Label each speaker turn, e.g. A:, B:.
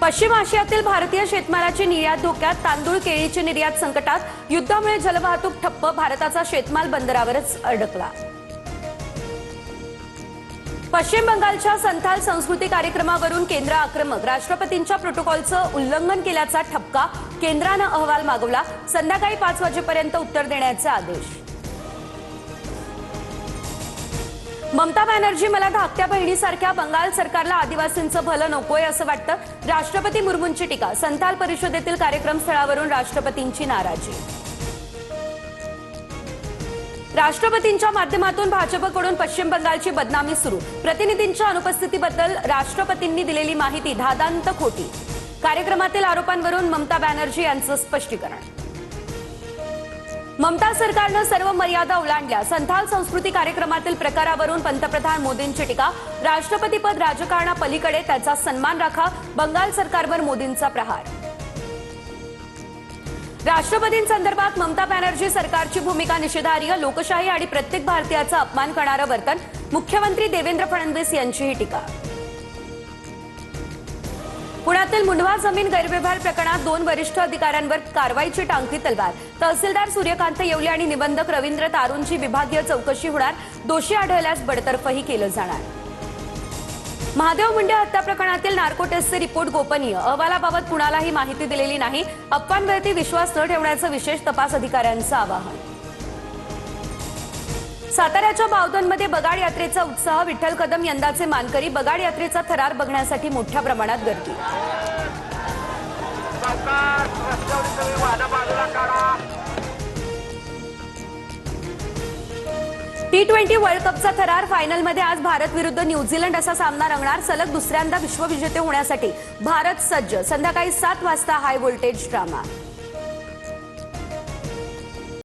A: पश्चिम आशियातील भारतीय शेतमालाची निर्यात धोक्यात, तांदूळ केळीची निर्यात संकटात, युद्धामुळे जलवाहतूक ठप्प, भारताचा शेतमाल बंदरावरच अडकला। पश्चिम बंगालच्या संथाल संस्कृती कार्यक्रमावरून केंद्र आक्रमक, राष्ट्रपतींच्या प्रोटोकॉलचं उल्लंघन केल्याचा ठपका, केंद्रानं अहवाल मागवला, संध्याकाळी 5 वाजेपर्यंत उत्तर देण्याचे आदेश। ममता बॅनर्जी, मला धाकट्या बहिणीसारख्या, बंगाल सरकारला आदिवासींचं भलं नकोय असं वाटतं, राष्ट्रपती मुर्मूंची टीका, संथाल परिषदेतील कार्यक्रम स्थळावरून राष्ट्रपतींची नाराजी। राष्ट्रपतींच्या माध्यमातून भाजपकडून पश्चिम बंगालची बदनामी सुरू, प्रतिनिधींच्या अनुपस्थितीबद्दल राष्ट्रपतींनी दिलेली माहिती धादांत खोटी, कार्यक्रमातील आरोपांवरून ममता बॅनर्जी यांचं स्पष्टीकरण। ममता सरकारनं सर्व मर्यादा ओलांडल्या, संथाल संस्कृती कार्यक्रमातील प्रकारावरून पंतप्रधान मोदींची टीका, राष्ट्रपतीपद राजकारणापलीकडे, त्याचा सन्मान राखा, बंगाल सरकारवर मोदींचा प्रहार। राष्ट्रपतींसंदर्भात ममता बॅनर्जी सरकारची भूमिका निषेधार्ह, लोकशाही आणि प्रत्येक भारतीयाचा अपमान करणारं वर्तन, मुख्यमंत्री देवेंद्र फडणवीस यांचीही टीका। पुण्यातील मुंढवा जमीन गैरव्यवहार प्रकरणात 2 वरिष्ठ अधिकाऱ्यांवर कारवाईची टांगती तलवार, तहसीलदार सूर्यकांत येवले आणि निबंधक रवींद्र तारूंची विभागीय चौकशी होणार, दोषी आढळल्यास बडतर्फही केलं जाणार। महादेव मुंडे हत्या प्रकरणातील नार्को टेस्टचे रिपोर्ट गोपनीय, अहवालाबाबत कुणालाही माहिती दिलेली नाही, अफवांवरती विश्वास न ठेवण्याचं विशेष तपास अधिकाऱ्यांचं आवाहन। साताऱ्याच्या बावधनमध्ये बगाड यात्रेचा उत्साह, विठ्ठल कदम यंदाचे मानकरी, बगाड यात्रेचा थरार बघण्यासाठी मोठ्या प्रमाणात गर्दी। T20 वर्ल्ड कपचा थरार, फायनलमध्ये आज भारत विरुद्ध न्यूझीलंड असा सामना रंगणार, सलग दुसऱ्यांदा विश्वविजेते होण्यासाठी भारत सज्ज, संध्याकाळी 7 वाजता हाय व्होल्टेज ड्रामा।